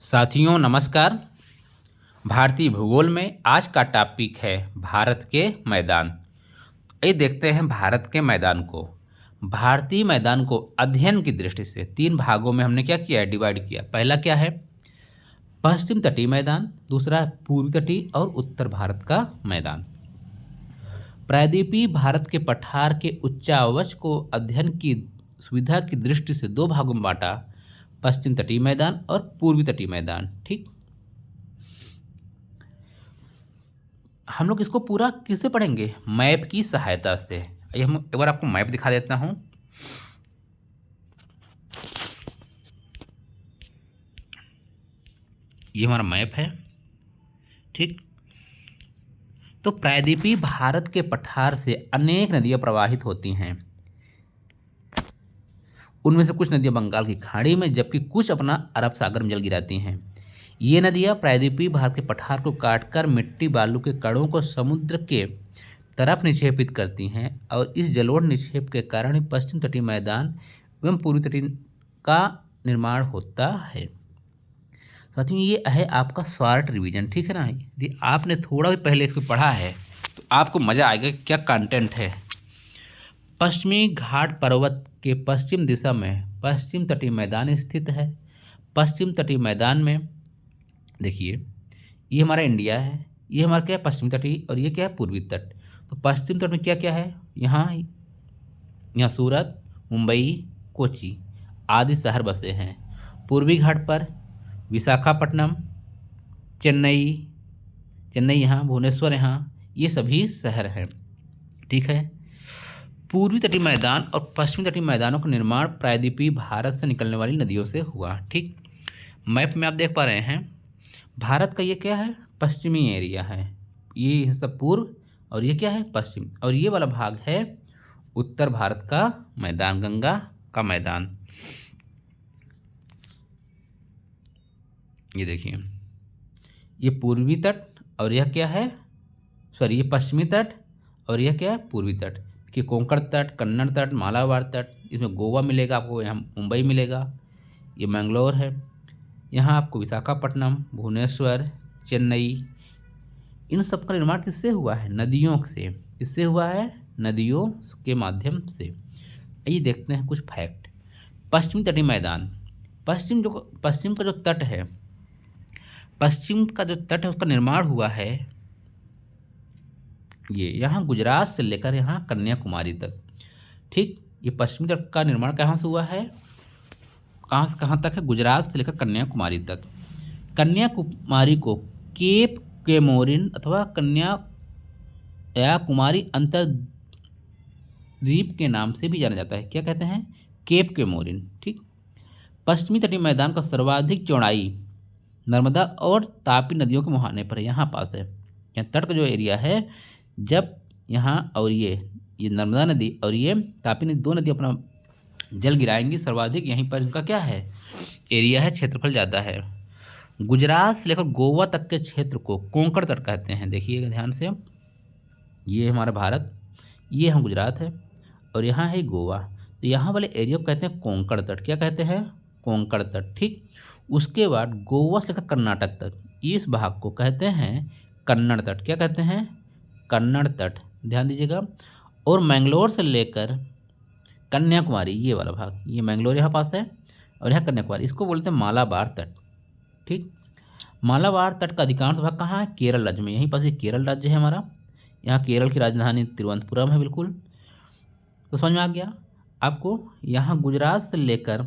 साथियों नमस्कार। भारतीय भूगोल में आज का टॉपिक है भारत के मैदान। ये देखते हैं भारत के मैदान को। भारतीय मैदान को अध्ययन की दृष्टि से तीन भागों में हमने क्या किया है, डिवाइड किया। पहला क्या है, पश्चिम तटीय मैदान, दूसरा पूर्वी तटीय और उत्तर भारत का मैदान। प्रायद्वीपीय भारत के पठार के उच्चावच को अध्ययन की सुविधा की दृष्टि से दो भागों में बांटा, पश्चिम तटीय मैदान और पूर्वी तटीय मैदान। ठीक, हम लोग इसको पूरा किससे पढ़ेंगे, मैप की सहायता से। ये हम एक बार आपको मैप दिखा देता हूं। ये हमारा मैप है। ठीक, तो प्रायद्वीपीय भारत के पठार से अनेक नदियां प्रवाहित होती हैं। उनमें से कुछ नदियां बंगाल की खाड़ी में, जबकि कुछ अपना अरब सागर में जल गिराती हैं। ये नदियां प्रायद्वीपीय भारत के पठार को काटकर मिट्टी बालू के कणों को समुद्र के तरफ निक्षेपित करती हैं और इस जलोढ़ निक्षेप के कारण ही पश्चिम तटीय मैदान एवं पूर्वी तटीय का निर्माण होता है। साथियों, ये है आपका शॉर्ट रिवीजन। ठीक है ना। यदि आपने थोड़ा भी पहले इसको पढ़ा है तो आपको मज़ा आएगा क्या कंटेंट है। पश्चिमी घाट पर्वत के पश्चिम दिशा में पश्चिम तटीय मैदान स्थित है। पश्चिम तटीय मैदान में देखिए, ये हमारा इंडिया है, ये हमारा क्या है पश्चिमी तटीय, और ये क्या है पूर्वी तट। तो पश्चिम तट में क्या क्या है, यहाँ सूरत, मुंबई, कोची आदि शहर बसे हैं। पूर्वी घाट पर विशाखापट्टनम, चेन्नई यहाँ, भुवनेश्वर यहाँ, ये सभी शहर हैं। ठीक है। पूर्वी तटीय मैदान और पश्चिमी तटीय मैदानों का निर्माण प्रायद्वीपीय भारत से निकलने वाली नदियों से हुआ। ठीक, मैप में आप देख पा रहे हैं भारत का ये क्या है, पश्चिमी एरिया है, ये सब पूर्व, और ये क्या है पश्चिम, और ये वाला भाग है उत्तर भारत का मैदान, गंगा का मैदान। ये देखिए, ये पूर्वी तट और यह क्या है, सॉरी ये पश्चिमी तट और यह क्या है पूर्वी तट। कि कोंकण तट, कन्नड़ तट, मालाबार तट, इसमें गोवा मिलेगा आपको, यहाँ मुंबई मिलेगा, ये मैंगलोर है, यहाँ आपको विशाखापट्टनम, भुवनेश्वर, चेन्नई, इन सब का निर्माण किससे हुआ है, नदियों से। किससे हुआ है, नदियों के माध्यम से। आइए देखते हैं कुछ फैक्ट। पश्चिमी तटीय मैदान, पश्चिम का जो तट है, पश्चिम का जो तट है उसका निर्माण हुआ है ये यहाँ गुजरात से लेकर यहाँ कन्याकुमारी तक। ठीक, ये पश्चिमी तट का निर्माण कहाँ से हुआ है, कहाँ से कहाँ तक है, गुजरात से लेकर कन्याकुमारी तक। कन्याकुमारी को केप केमोरिन अथवा कुमारी अंतरद्वीप के नाम से भी जाना जाता है। क्या कहते हैं, केप केमोरिन। ठीक, पश्चिमी तटीय मैदान का सर्वाधिक चौड़ाई नर्मदा और तापी नदियों के मुहाने पर है, यहाँ पास है। यहाँ तट का जो एरिया है, जब यहाँ और ये नर्मदा नदी और ये तापी नदी, दो नदी अपना जल गिराएंगी, सर्वाधिक यहीं पर इनका क्या है एरिया है, क्षेत्रफल ज़्यादा है। गुजरात से लेकर गोवा तक के क्षेत्र को कोंकण तट कहते हैं। देखिएगा ध्यान से, ये हमारा भारत, ये हम गुजरात है और यहाँ है गोवा, तो यहाँ वाले एरिया को कहते हैं कोंकण तट। क्या कहते हैं, कोंकण तट। ठीक, उसके बाद गोवा से लेकर कर्नाटक तक इस भाग को कहते हैं कन्नड़ तट। क्या कहते हैं, कन्नड़ तट, ध्यान दीजिएगा। और मैंगलोर से लेकर कन्याकुमारी, ये वाला भाग, ये मैंगलोर यहाँ पास है और यहाँ कन्याकुमारी, इसको बोलते हैं मालाबार तट। ठीक, मालाबार तट का अधिकांश भाग कहाँ है, केरल राज्य में, यहीं पास ये केरल राज्य है हमारा, यहाँ केरल की राजधानी तिरुवनंतपुरम है। बिल्कुल, तो समझ में आ गया आपको। यहाँ गुजरात से लेकर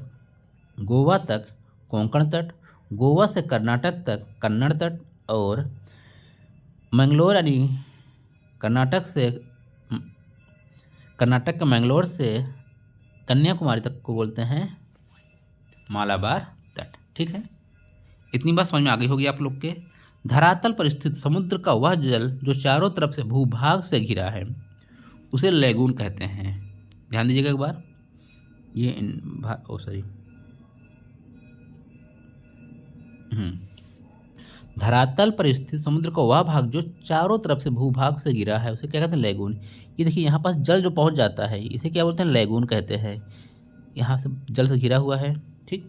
गोवा तक कोंकण तट, गोवा से कर्नाटक तक कन्नड़ तट, और मैंगलोर यानी कर्नाटक का मैंगलोर से कन्याकुमारी तक को बोलते हैं मालाबार तट। ठीक है, इतनी बात समझ में आ गई होगी आप लोग के। धरातल पर स्थित समुद्र का वह जल जो चारों तरफ से भूभाग से घिरा है उसे लैगून कहते हैं। ध्यान दीजिएगा एक बार, ये धरातल पर स्थित समुद्र का वह भाग जो चारों तरफ से भूभाग से घिरा है उसे क्या कहते हैं, लैगून। ये देखिए, यहाँ पास जल जो पहुँच जाता है इसे क्या बोलते हैं, लैगून कहते हैं। यहाँ से जल से घिरा हुआ है। ठीक,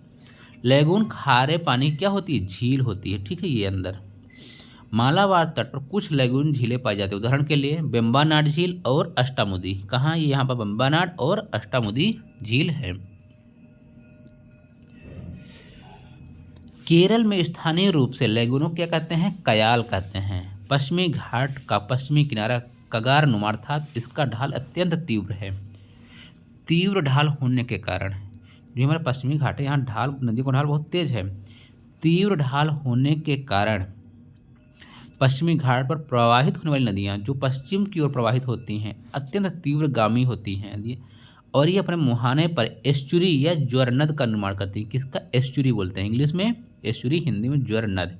लैगून खारे पानी क्या होती है, झील होती है, ठीक है। ये अंदर मालाबार तट पर कुछ लैगून झीलें पाई जाती है, उदाहरण के लिए बेम्बानाड झील और अष्टामुदी। कहाँ, ये यहाँ पर बेम्बानाड और अष्टामुदी झील है। केरल में स्थानीय रूप से लैगूनों क्या कहते हैं, कयाल कहते हैं। पश्चिमी घाट का पश्चिमी किनारा कगार नुमा अर्थात इसका ढाल अत्यंत तीव्र है। तीव्र ढाल होने के कारण जो हमारे पश्चिमी घाट है, यहाँ ढाल, नदी का ढाल बहुत तेज है। तीव्र ढाल होने के कारण पश्चिमी घाट पर प्रवाहित होने वाली नदियाँ जो पश्चिम की ओर प्रवाहित होती हैं अत्यंत तीव्रगामी होती हैं, और ये अपने मुहाने पर एस्चुरी या ज्वरनद का निर्माण करती हैं। किसका, एस्चुरी बोलते हैं इंग्लिश में एस्चुरी, हिंदी में ज्वरनद।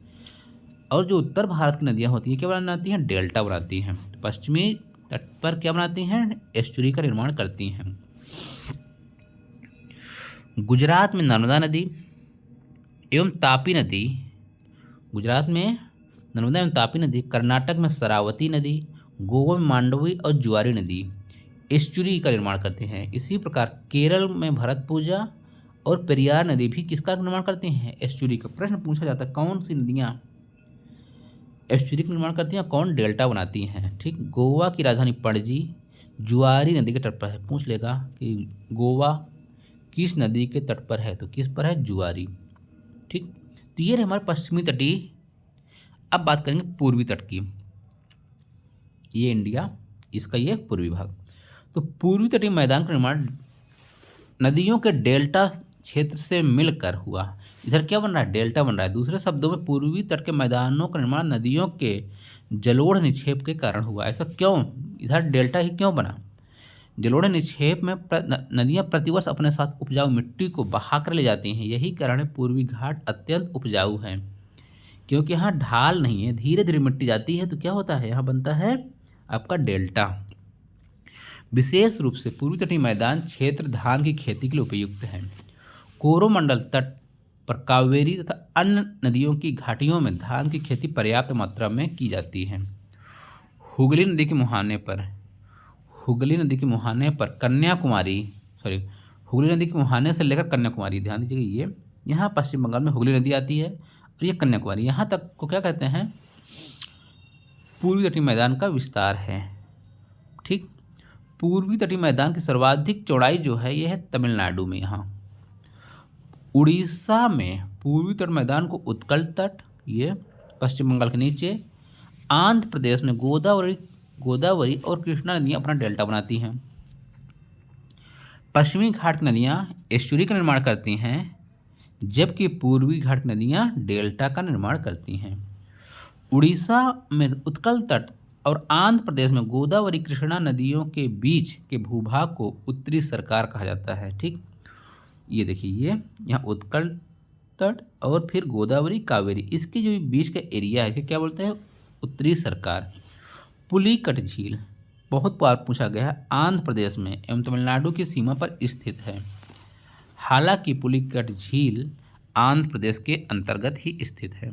और जो उत्तर भारत की नदियाँ होती हैं क्या बनाती हैं, डेल्टा बनाती हैं। पश्चिमी तट पर क्या बनाती हैं, एस्चुरी का निर्माण करती हैं। गुजरात में नर्मदा नदी एवं तापी नदी, गुजरात में नर्मदा एवं तापी नदी, कर्नाटक में शरावती नदी, गोवा में मांडवी और जुआरी नदी एस्चुरी का निर्माण करते हैं। इसी प्रकार केरल में भरतपुजा और पेरियार नदी भी किसका निर्माण करती हैं, एस्चुरी का। प्रश्न पूछा जाता है कौन सी नदियाँ एस्चुरी का निर्माण करती हैं, कौन डेल्टा बनाती हैं, ठीक। गोवा की राजधानी पणजी जुआरी नदी के तट पर है। पूछ लेगा कि गोवा किस नदी के तट पर है, तो किस पर है, जुआरी, ठीक। तो ये हमारे पश्चिमी तटीय। अब बात करेंगे पूर्वी तट की। ये इंडिया, इसका ये पूर्वी भाग। तो पूर्वी तटीय मैदान का निर्माण नदियों के डेल्टा क्षेत्र से मिलकर हुआ। इधर क्या बन रहा है, डेल्टा बन रहा है। दूसरे शब्दों में पूर्वी तट के मैदानों का निर्माण नदियों के जलोढ़ निक्षेप के कारण हुआ। ऐसा क्यों, इधर डेल्टा ही क्यों बना, जलोढ़ निक्षेप में नदियाँ प्रतिवर्ष अपने साथ उपजाऊ मिट्टी को बहा कर ले जाती हैं। यही कारण है पूर्वी घाट अत्यंत उपजाऊ है, क्योंकि यहाँ ढाल नहीं है, धीरे धीरे मिट्टी जाती है, तो क्या होता है, यहाँ बनता है आपका डेल्टा। विशेष रूप से पूर्वी तटीय मैदान क्षेत्र धान की खेती के लिए उपयुक्त है। कोरोमंडल तट पर कावेरी तथा अन्य नदियों की घाटियों में धान की खेती पर्याप्त मात्रा में की जाती है। हुगली नदी के मुहाने पर, हुगली नदी के मुहाने पर कन्याकुमारी, हुगली नदी के मुहाने से लेकर कन्याकुमारी, ध्यान दीजिएगा, ये यहाँ पश्चिम बंगाल में हुगली नदी आती है और ये कन्याकुमारी, यहाँ तक को क्या कहते हैं, पूर्वी तटीय मैदान का विस्तार है, ठीक। पूर्वी तटीय मैदान की सर्वाधिक चौड़ाई जो है ये है तमिलनाडु में। यहाँ उड़ीसा में पूर्वी तट मैदान को उत्कल तट, ये पश्चिम बंगाल के नीचे, आंध्र प्रदेश में गोदावरी और कृष्णा नदियाँ अपना डेल्टा बनाती हैं। पश्चिमी घाट की नदियाँ एस्चुरी का निर्माण करती हैं, जबकि पूर्वी घाट नदियाँ डेल्टा का निर्माण करती हैं। उड़ीसा में उत्कल तट और आंध्र प्रदेश में गोदावरी कृष्णा नदियों के बीच के भूभाग को उत्तरी सरकार कहा जाता है, ठीक। ये देखिए, ये यहाँ उत्कल तट और फिर गोदावरी कावेरी, इसके जो बीच का एरिया है क्या बोलते हैं, उत्तरी सरकार। पुलिकट झील बहुत बार पूछा गया है, आंध्र प्रदेश में एवं तमिलनाडु की सीमा पर स्थित है। हालांकि पुलिकट झील आंध्र प्रदेश के अंतर्गत ही स्थित है।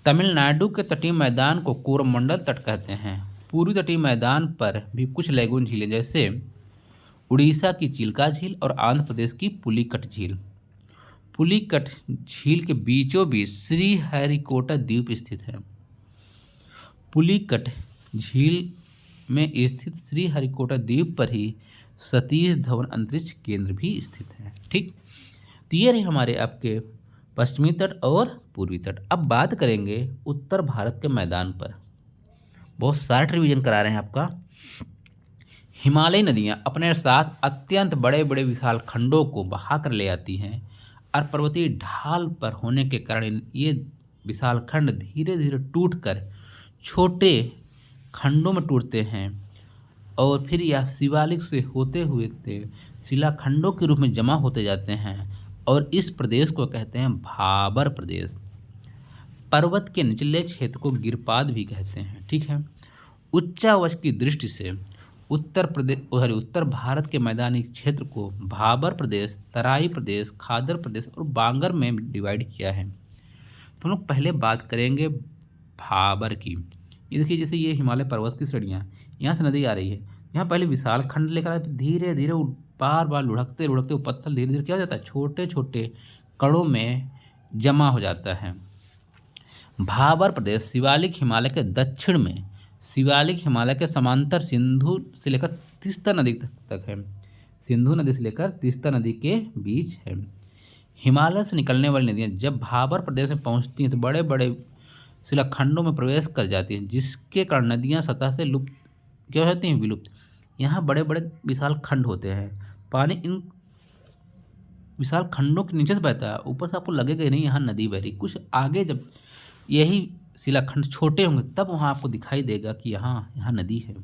तमिलनाडु के तटीय मैदान को कोरमंडल तट कहते हैं। पूर्वी तटीय मैदान पर भी कुछ लैगून झीलें, जैसे उड़ीसा की चिल्का झील और आंध्र प्रदेश की पुलिकट झील। पुलिकट झील के बीचों बीच श्रीहरिकोटा द्वीप स्थित है। पुलिकट झील में स्थित श्रीहरिकोटा द्वीप पर ही सतीश धवन अंतरिक्ष केंद्र भी स्थित है, ठीक। तो ये रहे हमारे आपके पश्चिमी तट और पूर्वी तट। अब बात करेंगे उत्तर भारत के मैदान पर। बहुत शार्ट रिवीजन करा रहे हैं आपका। हिमालयी नदियाँ अपने साथ अत्यंत बड़े बड़े विशाल खंडों को बहा कर ले आती हैं और पर्वतीय ढाल पर होने के कारण ये विशाल खंड धीरे धीरे टूटकर छोटे खंडों में टूटते हैं और फिर यह शिवालिक से होते हुए शिलाखंडों के रूप में जमा होते जाते हैं और इस प्रदेश को कहते हैं भाबर प्रदेश। पर्वत के निचले क्षेत्र को गिरपाद भी कहते हैं, ठीक है। उच्चावच की दृष्टि से उत्तर भारत के मैदानी क्षेत्र को भाबर प्रदेश, तराई प्रदेश, खादर प्रदेश और बांगर में डिवाइड किया है। तो हम लोग पहले बात करेंगे भाबर की। ये देखिए, जैसे ये हिमालय पर्वत की श्रेणियाँ, यहाँ से नदी आ रही है, यहाँ पहले विशाल खंड लेकर आए, धीरे धीरे बार बार लुढ़कते लुढ़कते वो पत्थर धीरे धीरे क्या हो जाता है, छोटे छोटे कड़ों में जमा हो जाता है। भाबर प्रदेश शिवालिक हिमालय के दक्षिण में, शिवालिक हिमालय के समांतर सिंधु से लेकर तीस्ता नदी तक है। सिंधु नदी से लेकर तीस्ता नदी के बीच है। हिमालय से निकलने वाली नदियाँ जब भाबर प्रदेश में पहुँचती हैं तो बड़े बड़े शिलाखंडों में प्रवेश कर जाती हैं, जिसके कारण नदियाँ सतह से लुप्त क्या हो जाती हैं, विलुप्त। यहाँ बड़े बड़े विशाल खंड होते हैं, पानी इन विशाल खंडों के नीचे से बहता है, ऊपर से आपको लगेगा ही नहीं यहाँ नदी बह रही। कुछ आगे जब यही शिलाखंड छोटे होंगे तब वहाँ आपको दिखाई देगा कि यहाँ नदी है।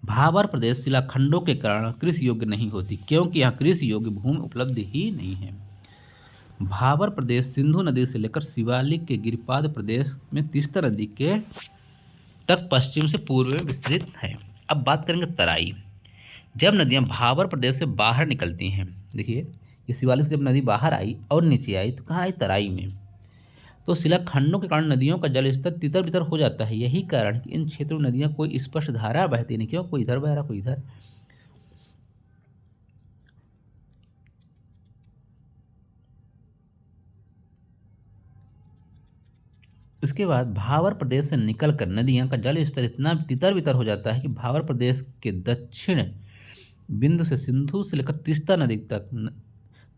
भाबर प्रदेश शिलाखंडों के कारण कृषि योग्य नहीं होती, क्योंकि यहाँ कृषि योग्य भूमि उपलब्ध ही नहीं है। भाबर प्रदेश सिंधु नदी से लेकर शिवालिक के गिरिपाद प्रदेश में तीस्ता नदी के तक पश्चिम से पूर्व में विस्तृत है। अब बात करेंगे तराई। जब नदियाँ भाबर प्रदेश से बाहर निकलती हैं, देखिए ये शिवालिक से जब नदी बाहर आई और नीचे आई तो कहाँ आई, तराई में। तो शिलाखंडों के कारण नदियों का जल स्तर तितर बितर हो जाता है। यही कारण कि इन क्षेत्रों में नदियाँ कोई स्पष्ट धारा बहती नहीं, क्यों, कोई इधर बह रहा कोई इधर। उसके बाद भाबर प्रदेश से निकलकर नदियाँ का जल स्तर इतना तितर बितर हो जाता है कि भाबर प्रदेश के दक्षिण बिंदु से सिंधु से लेकर तीस्ता नदी तक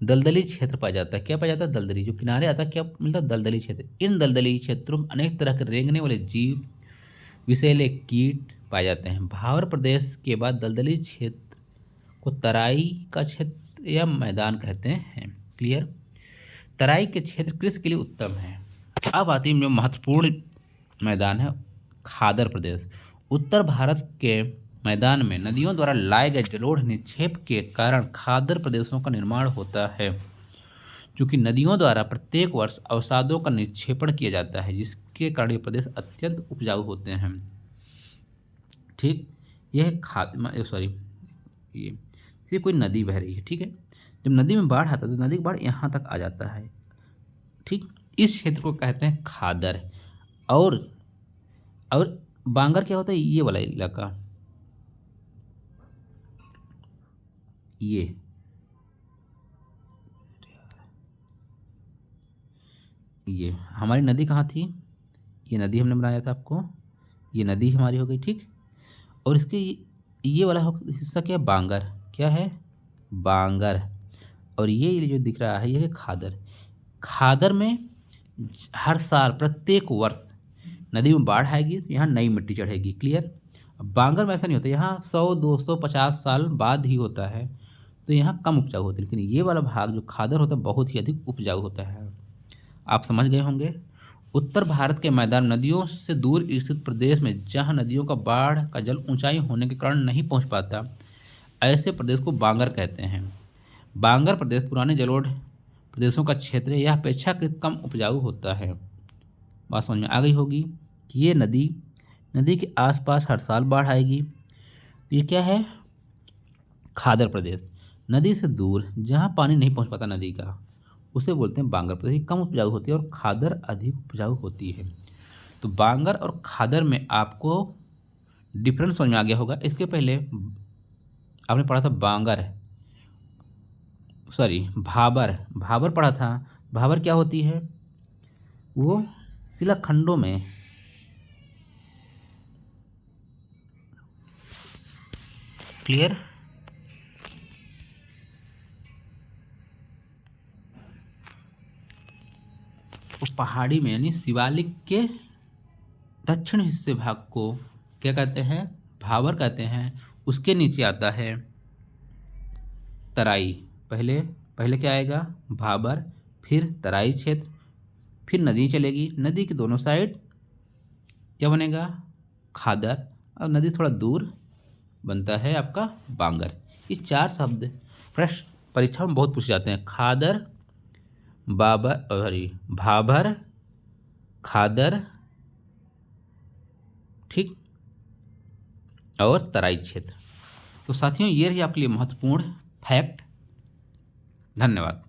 दलदली क्षेत्र पाया जाता है। क्या पाया जाता है, दलदली। जो किनारे आता है क्या मिलता है, दलदली क्षेत्र। इन दलदली क्षेत्रों में अनेक तरह के रेंगने वाले जीव, विषैले कीट पाए जाते हैं। भाबर प्रदेश के बाद दलदली क्षेत्र को तराई का क्षेत्र या मैदान कहते हैं। क्लियर। तराई के क्षेत्र कृषि के लिए उत्तम है। अब आती है जो महत्वपूर्ण मैदान है, खादर प्रदेश। उत्तर भारत के मैदान में नदियों द्वारा लाए गए जलोढ़ निक्षेप के कारण खादर प्रदेशों का निर्माण होता है। चूँकि नदियों द्वारा प्रत्येक वर्ष अवसादों का निक्षेपण किया जाता है, जिसके कारण ये प्रदेश अत्यंत उपजाऊ होते हैं। ठीक, यह ये कोई नदी बह रही है, ठीक है। जब नदी में बाढ़ आता है तो नदी का बाढ़ यहाँ तक आ जाता है, ठीक। इस क्षेत्र को कहते हैं खादर। और बांगर क्या होता है, ये वाला इलाका, ये हमारी नदी कहाँ थी, ये नदी हमने बनाया था आपको, ये नदी हमारी हो गई, ठीक। और इसके ये वाला हिस्सा क्या है, बांगर, क्या है, बांगर। और ये जो दिख रहा है ये है खादर। खादर में हर साल प्रत्येक वर्ष नदी में बाढ़ आएगी तो यहाँ नई मिट्टी चढ़ेगी। क्लियर। बांगर में ऐसा नहीं होता, यहाँ 100, 200, 50 साल बाद ही होता है, तो यहाँ कम उपजाऊ होती है। लेकिन ये वाला भाग जो खादर होता है बहुत ही अधिक उपजाऊ होता है। आप समझ गए होंगे। उत्तर भारत के मैदान नदियों से दूर स्थित प्रदेश में जहाँ नदियों का बाढ़ का जल ऊंचाई होने के कारण नहीं पहुँच पाता, ऐसे प्रदेश को बांगर कहते हैं। बांगर प्रदेश पुराने जलोढ़ प्रदेशों का क्षेत्र है। यह अपेक्षाकृत कम उपजाऊ होता है। बात समझ में आ गई होगी कि ये नदी के आसपास हर साल बाढ़ आएगी। ये क्या है, खादर प्रदेश। नदी से दूर जहाँ पानी नहीं पहुँच पाता नदी का, उसे बोलते हैं बांगर प्रदेश। कम उपजाऊ होती है और खादर अधिक उपजाऊ होती है। तो बांगर और खादर में आपको डिफरेंस समझ में आ गया होगा। इसके पहले आपने पढ़ा था भाबर पढ़ा था। भाबर क्या होती है, वो शिलाखंडों में क्लियर, वो पहाड़ी में यानी शिवालिक के दक्षिण हिस्से भाग को क्या कहते हैं, भाबर कहते हैं। उसके नीचे आता है तराई। पहले क्या आएगा, भाबर, फिर तराई क्षेत्र, फिर नदी चलेगी। नदी के दोनों साइड क्या बनेगा, खादर, और नदी थोड़ा दूर बनता है आपका बांगर। ये 4 शब्द प्रश्न परीक्षा में बहुत पूछे जाते हैं। खादर, भाबर, खादर, ठीक, और तराई क्षेत्र। तो साथियों ये रही आपके लिए महत्वपूर्ण फैक्ट। धन्यवाद।